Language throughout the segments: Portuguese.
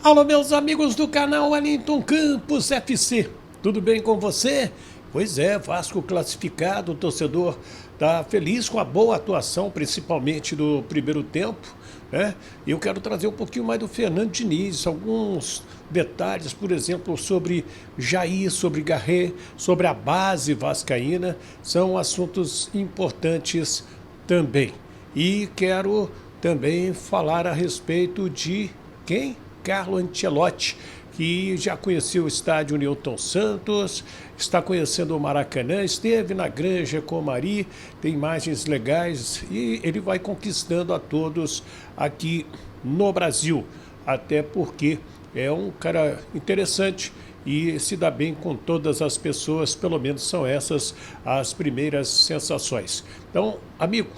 Alô, meus amigos do canal Wellington Campos FC, tudo bem com você? Pois é, Vasco classificado, o torcedor está feliz com a boa atuação, principalmente do primeiro tempo, né? E eu quero trazer um pouquinho mais do Fernando Diniz, alguns detalhes, por exemplo, sobre Jair, sobre Garré, sobre a base vascaína, são assuntos importantes também. E quero também falar a respeito de quem? Carlo Ancelotti, que já conheceu o estádio Newton Santos, está conhecendo o Maracanã, esteve na Granja Comari, tem imagens legais e ele vai conquistando a todos aqui no Brasil, até porque é um cara interessante e se dá bem com todas as pessoas, pelo menos são essas as primeiras sensações. Então, amigo,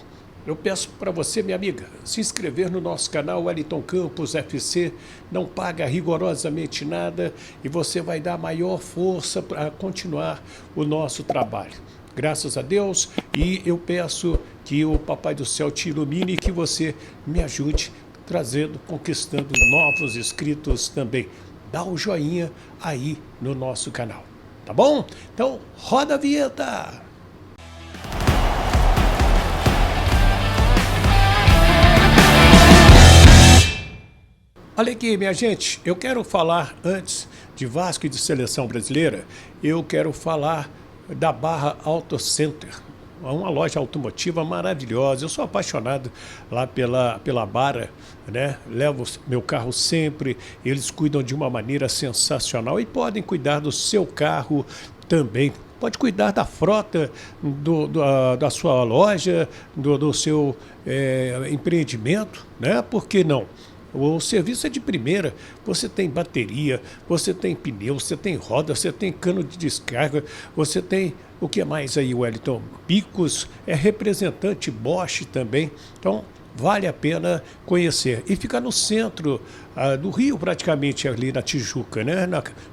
eu peço para você, minha amiga, se inscrever no nosso canal Wellington Campos FC, não paga rigorosamente nada e você vai dar maior força para continuar o nosso trabalho. Graças a Deus, e eu peço que o Papai do Céu te ilumine e que você me ajude trazendo, conquistando novos inscritos também. Dá o joinha aí no nosso canal, tá bom? Então, roda a vinheta! Olha aqui, minha gente, eu quero falar antes de Vasco e de seleção brasileira, eu quero falar da Barra Auto Center, uma loja automotiva maravilhosa. Eu sou apaixonado lá pela Barra, né? Levo meu carro sempre, eles cuidam de uma maneira sensacional e podem cuidar do seu carro também. Pode cuidar da frota da sua loja, do seu empreendimento, né? Por que não? O serviço é de primeira, você tem bateria, você tem pneu, você tem roda, você tem cano de descarga, você tem, o que mais aí, Wellington? Picos, é representante Bosch também, então vale a pena conhecer. E fica no centro do Rio, praticamente ali na Tijuca, né?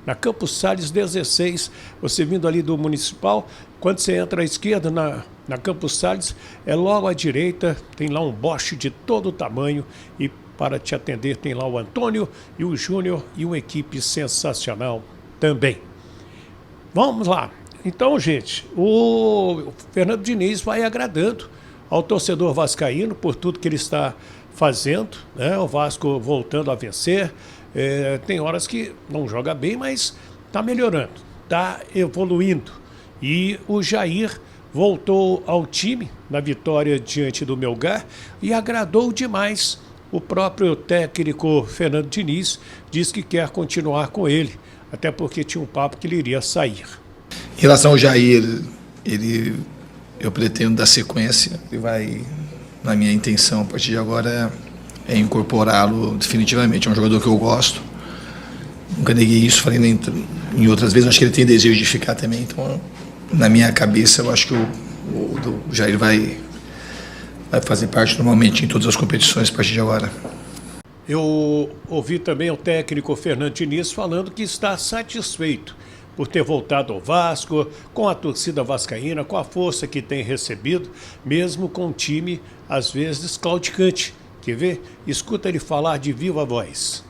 Na Campos Sales 16, você vindo ali do Municipal, quando você entra à esquerda na Campos Sales, é logo à direita, tem lá um Bosch de todo tamanho e para te atender tem lá o Antônio e o Júnior e uma equipe sensacional também. Vamos lá. Então, gente, o Fernando Diniz vai agradando ao torcedor vascaíno por tudo que ele está fazendo, né? O Vasco voltando a vencer. Tem horas que não joga bem, mas está melhorando, está evoluindo. E o Jair voltou ao time na vitória diante do Melgar e agradou demais. O próprio técnico Fernando Diniz diz que quer continuar com ele, até porque tinha um papo que ele iria sair. Em relação ao Jair, eu pretendo dar sequência. Na minha intenção, a partir de agora, é incorporá-lo definitivamente. É um jogador que eu gosto. Nunca neguei isso, falei em outras vezes. Acho que ele tem desejo de ficar também. Então, na minha cabeça, eu acho que o Jair vai fazer parte normalmente em todas as competições a partir de agora. Eu ouvi também o técnico Fernando Diniz falando que está satisfeito por ter voltado ao Vasco, com a torcida vascaína, com a força que tem recebido, mesmo com um time, às vezes, claudicante. Quer ver? Escuta ele falar de viva voz.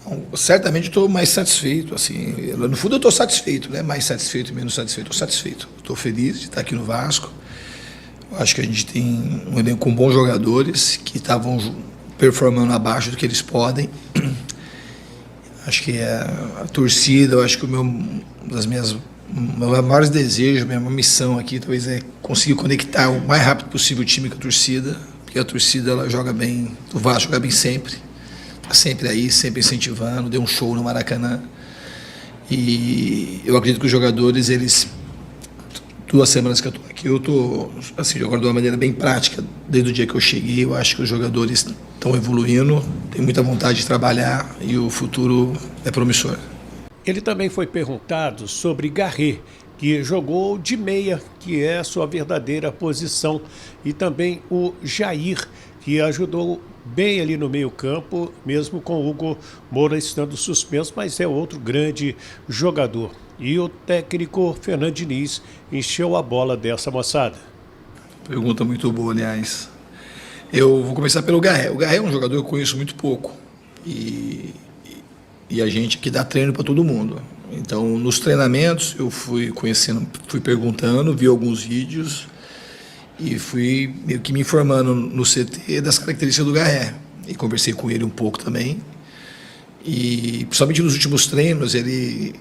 Bom, certamente estou mais satisfeito. Assim, no fundo eu estou satisfeito, né? Mais satisfeito, menos satisfeito. Estou satisfeito. Estou feliz de estar aqui no Vasco. Acho que a gente tem um elenco com bons jogadores que estavam performando abaixo do que eles podem. Acho que a torcida, eu acho que meus maiores desejos, minha missão aqui talvez é conseguir conectar o mais rápido possível o time com a torcida, porque a torcida ela joga bem, o Vasco joga bem sempre, está sempre aí, sempre incentivando, deu um show no Maracanã. E eu acredito que os jogadores, 2 semanas que eu estou aqui, eu estou assim, jogando de uma maneira bem prática. Desde o dia que eu cheguei, eu acho que os jogadores estão evoluindo, têm muita vontade de trabalhar e o futuro é promissor. Ele também foi perguntado sobre Garré, que jogou de meia, que é a sua verdadeira posição, e também o Jair, que ajudou bem ali no meio-campo, mesmo com o Hugo Moura estando suspenso, mas é outro grande jogador. E o técnico Fernando Diniz encheu a bola dessa moçada. Pergunta muito boa, aliás. Eu vou começar pelo Garré. O Garré é um jogador que eu conheço muito pouco. E E a gente aqui dá treino para todo mundo. Então, nos treinamentos, eu fui conhecendo, fui perguntando, vi alguns vídeos e fui meio que me informando no CT das características do Garré. E conversei com ele um pouco também. E, principalmente nos últimos treinos, ele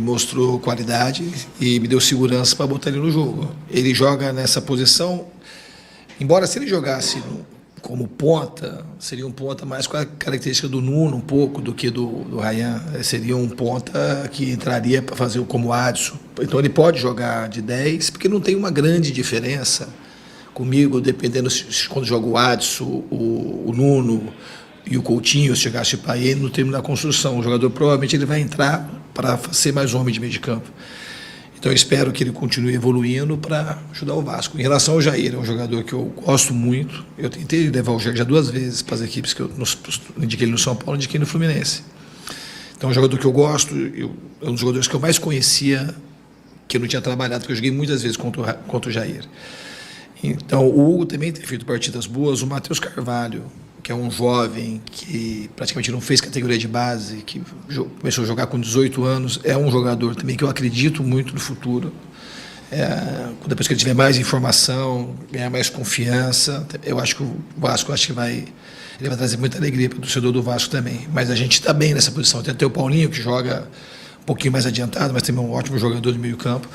mostrou qualidade e me deu segurança para botar ele no jogo. Ele joga nessa posição, embora se ele jogasse como ponta, seria um ponta mais com a característica do Nuno um pouco do que do Ryan. Seria um ponta que entraria para fazer como o Adson. Então ele pode jogar de 10, porque não tem uma grande diferença comigo, dependendo se quando joga o Adson, o Nuno e o Coutinho, se chegasse para ele no termo da construção. O jogador provavelmente ele vai entrar para ser mais homem de meio de campo. Então eu espero que ele continue evoluindo para ajudar o Vasco. Em relação ao Jair, é um jogador que eu gosto muito. Eu tentei levar o Jair já 2 vezes para as equipes que eu indiquei ele no São Paulo, indiquei no Fluminense. Então é um jogador que eu gosto, é um dos jogadores que eu mais conhecia, que eu não tinha trabalhado, porque eu joguei muitas vezes contra o Jair. Então o Hugo também tem feito partidas boas, o Matheus Carvalho, que é um jovem que praticamente não fez categoria de base, que começou a jogar com 18 anos, é um jogador também que eu acredito muito no futuro. Depois que ele tiver mais informação, ganhar mais confiança, eu acho que o Vasco ele vai trazer muita alegria para o torcedor do Vasco também. Mas a gente está bem nessa posição. Tem até o Paulinho, que joga um pouquinho mais adiantado, mas também é um ótimo jogador de meio campo.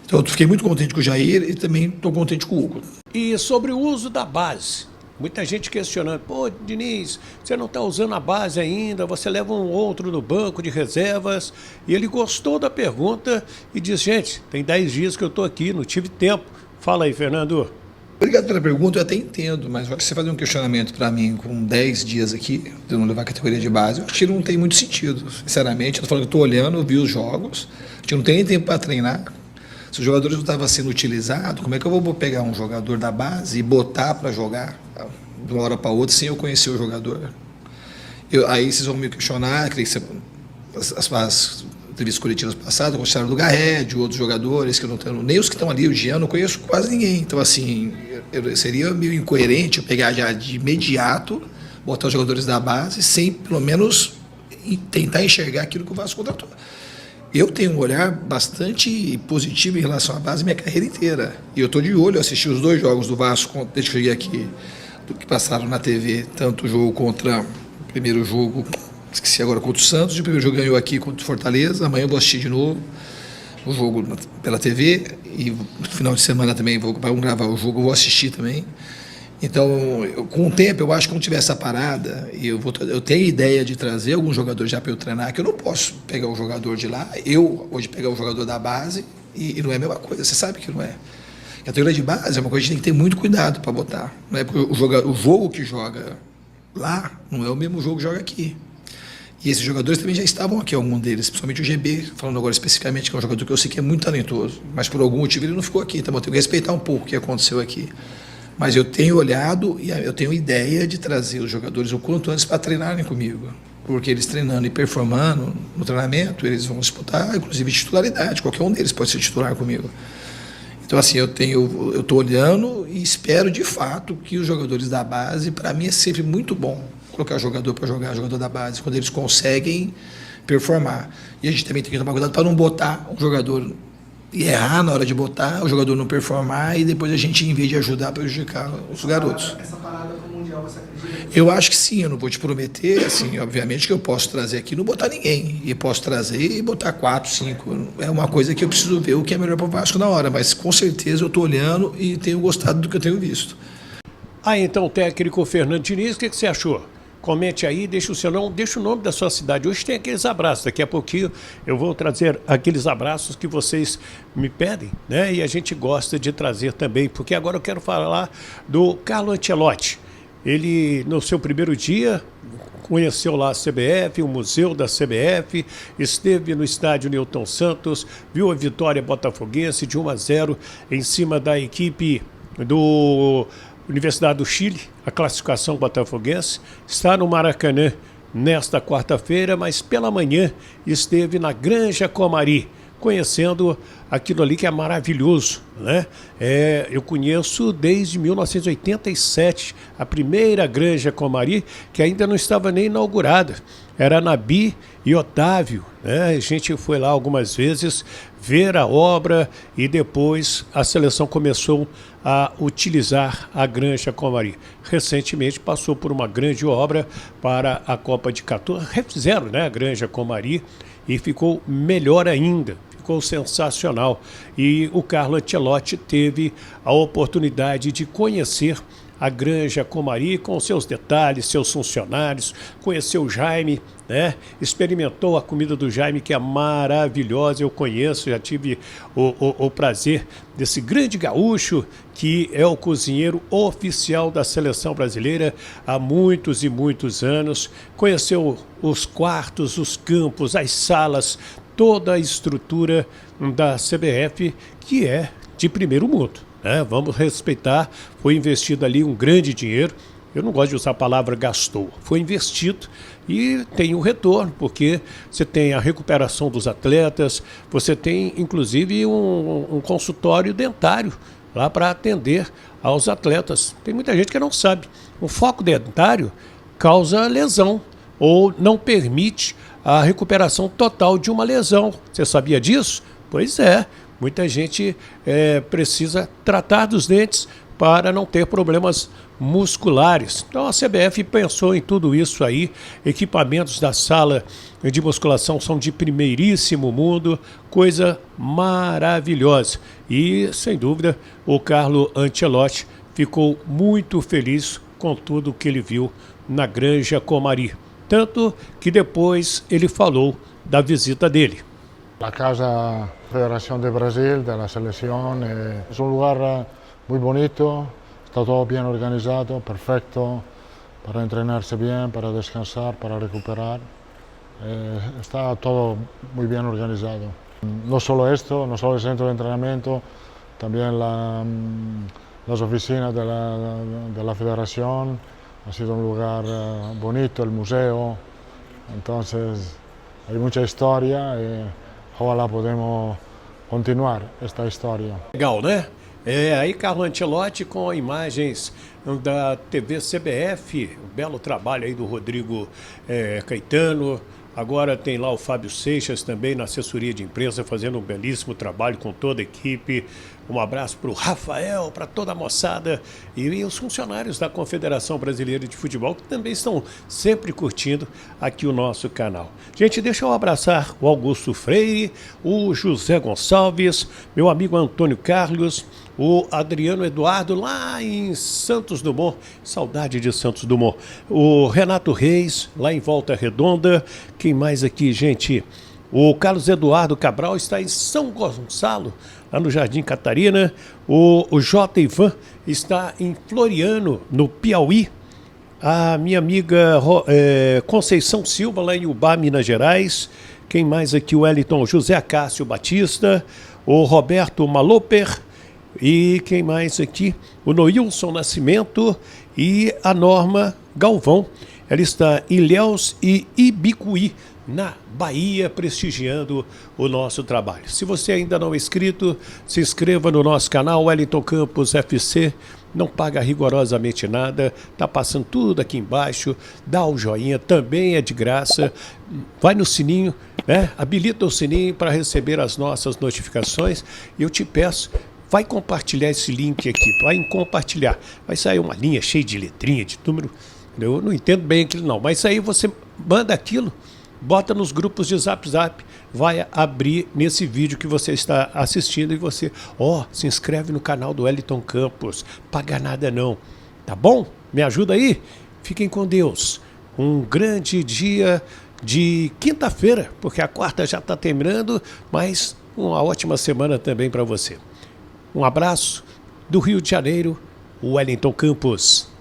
Então eu fiquei muito contente com o Jair e também estou contente com o Hugo. E sobre o uso da base? Muita gente questionando, pô, Diniz, você não está usando a base ainda, você leva um outro no banco de reservas. E ele gostou da pergunta e disse, gente, tem 10 dias que eu estou aqui, não tive tempo. Fala aí, Fernando. Obrigado pela pergunta, eu até entendo, mas você fazer um questionamento para mim com 10 dias aqui, de eu não levar a categoria de base, eu acho que não tem muito sentido, sinceramente. Eu estou falando que estou olhando, eu vi os jogos, a gente não tem nem tempo para treinar. Se os jogadores não estavam sendo utilizados, como é que eu vou pegar um jogador da base e botar para jogar de uma hora para outra sem eu conhecer o jogador? Aí vocês vão me questionar, que as entrevistas coletivas passadas, gostaram do Garré, de outros jogadores, que eu não tenho, nem os que estão ali, o Jean, não conheço quase ninguém. Então, assim, seria meio incoerente eu pegar já de imediato, botar os jogadores da base, sem pelo menos tentar enxergar aquilo que o Vasco contratou. Eu tenho um olhar bastante positivo em relação à base minha carreira inteira. E eu estou de olho, eu assisti os 2 jogos do Vasco desde que cheguei aqui, que passaram na TV, tanto o jogo contra o primeiro jogo, esqueci agora, contra o Santos, e o primeiro jogo ganhou aqui contra o Fortaleza. Amanhã eu vou assistir de novo o jogo pela TV, e no final de semana também vamos gravar o jogo, eu vou assistir também. Então, com o tempo, eu acho que quando tiver essa parada, eu tenho ideia de trazer algum jogador já para eu treinar, que eu não posso pegar o jogador de lá, hoje pegar o jogador da base, e não é a mesma coisa, você sabe que não é. A categoria de base é uma coisa que a gente tem que ter muito cuidado para botar. Não é porque o jogo que joga lá não é o mesmo jogo que joga aqui. E esses jogadores também já estavam aqui, algum deles, principalmente o GB, falando agora especificamente, que é um jogador que eu sei que é muito talentoso, mas por algum motivo ele não ficou aqui, então eu tenho que respeitar um pouco o que aconteceu aqui. Mas eu tenho olhado e eu tenho ideia de trazer os jogadores o quanto antes para treinarem comigo. Porque eles treinando e performando no treinamento, eles vão disputar, inclusive, titularidade. Qualquer um deles pode ser titular comigo. Então, assim, eu estou olhando e espero, de fato, que os jogadores da base, para mim é sempre muito bom colocar jogador para jogar, jogador da base, quando eles conseguem performar. E a gente também tem que tomar cuidado para não botar um jogador e errar na hora de botar, o jogador não performar e depois a gente, em vez de ajudar, prejudicar os garotos. Essa parada para o Mundial, você acredita? Eu acho que sim, eu não vou te prometer, assim, obviamente que eu posso trazer aqui e não botar ninguém, e posso trazer e botar 4, 5, é uma coisa que eu preciso ver o que é melhor para o Vasco na hora, mas com certeza eu estou olhando e tenho gostado do que eu tenho visto. Aí então, o técnico Fernando Diniz, o que você achou? Comente aí, deixa o seu nome, deixa o nome da sua cidade. Hoje tem aqueles abraços, daqui a pouquinho eu vou trazer aqueles abraços que vocês me pedem, né? E a gente gosta de trazer também, porque agora eu quero falar do Carlo Ancelotti. Ele, no seu primeiro dia, conheceu lá a CBF, o museu da CBF, esteve no estádio Newton Santos, viu a vitória botafoguense de 1-0 em cima da equipe do Universidade do Chile, a classificação botafoguense, está no Maracanã nesta quarta-feira, mas pela manhã esteve na Granja Comari, conhecendo aquilo ali que é maravilhoso, né? Eu conheço desde 1987, a primeira Granja Comari, que ainda não estava nem inaugurada. era Nabi e Otávio, né? A gente foi lá algumas vezes ver a obra e depois a seleção começou a utilizar a Granja Comari. Recentemente passou por uma grande obra para a Copa de 14, refizeram, né, a Granja Comari e ficou melhor ainda. Ficou sensacional. E o Carlo Ancelotti teve a oportunidade de conhecer a Granja Comari com seus detalhes, seus funcionários, conheceu o Jaime, né? Experimentou a comida do Jaime, que é maravilhosa, eu conheço, já tive o prazer desse grande gaúcho, que é o cozinheiro oficial da seleção brasileira há muitos e muitos anos, conheceu os quartos, os campos, as salas, toda a estrutura da CBF, que é de primeiro mundo. Vamos respeitar, foi investido ali um grande dinheiro, eu não gosto de usar a palavra gastou, foi investido e tem o retorno, porque você tem a recuperação dos atletas, você tem inclusive um consultório dentário lá para atender aos atletas. Tem muita gente que não sabe, o foco dentário causa lesão ou não permite a recuperação total de uma lesão. Você sabia disso? Pois é. Muita gente precisa tratar dos dentes para não ter problemas musculares. Então a CBF pensou em tudo isso aí. Equipamentos da sala de musculação são de primeiríssimo mundo, coisa maravilhosa. E, sem dúvida, o Carlo Ancelotti ficou muito feliz com tudo que ele viu na Granja Comari. Tanto que depois ele falou da visita dele. La casa Federación de Brasil, de la selección, es un lugar muy bonito, está todo bien organizado, perfecto, para entrenarse bien, para descansar, para recuperar. Está todo muy bien organizado. No solo esto, no solo el centro de entrenamiento, también las oficinas de la Federación, ha sido un lugar bonito, el museo, entonces hay mucha historia. Ojalá podemos continuar esta história. Legal, né? Aí Carlo Ancelotti com imagens da TV CBF, um belo trabalho aí do Rodrigo Caetano. Agora tem lá o Fábio Seixas também na assessoria de imprensa fazendo um belíssimo trabalho com toda a equipe. Um abraço para o Rafael, para toda a moçada e os funcionários da Confederação Brasileira de Futebol, que também estão sempre curtindo aqui o nosso canal. Gente, deixa eu abraçar o Augusto Freire, o José Gonçalves, meu amigo Antônio Carlos, o Adriano Eduardo lá em Santos Dumont, saudade de Santos Dumont, o Renato Reis lá em Volta Redonda, quem mais aqui, gente? O Carlos Eduardo Cabral está em São Gonçalo, lá no Jardim Catarina. O J. Ivan está em Floriano, no Piauí. A minha amiga Conceição Silva, lá em Ubá, Minas Gerais. Quem mais aqui? O Wellington José Acácio Batista. O Roberto Maloper. E quem mais aqui? O Noilson Nascimento e a Norma Galvão. Ela está em Ilhéus e Ibicuí, na Bahia, prestigiando o nosso trabalho. Se você ainda não é inscrito, se inscreva no nosso canal Wellington Campos FC, não paga rigorosamente nada, tá passando tudo aqui embaixo, dá o joinha, também é de graça, vai no sininho, né? Habilita o sininho para receber as nossas notificações e eu te peço, vai compartilhar esse link aqui, vai compartilhar, vai sair uma linha cheia de letrinha, de número, eu não entendo bem aquilo não, mas aí você manda aquilo, bota nos grupos de Zap, vai abrir nesse vídeo que você está assistindo e você, se inscreve no canal do Wellington Campos, paga nada não, tá bom? Me ajuda aí? Fiquem com Deus. Um grande dia de quinta-feira, porque a quarta já está terminando, mas uma ótima semana também para você. Um abraço do Rio de Janeiro, Wellington Campos.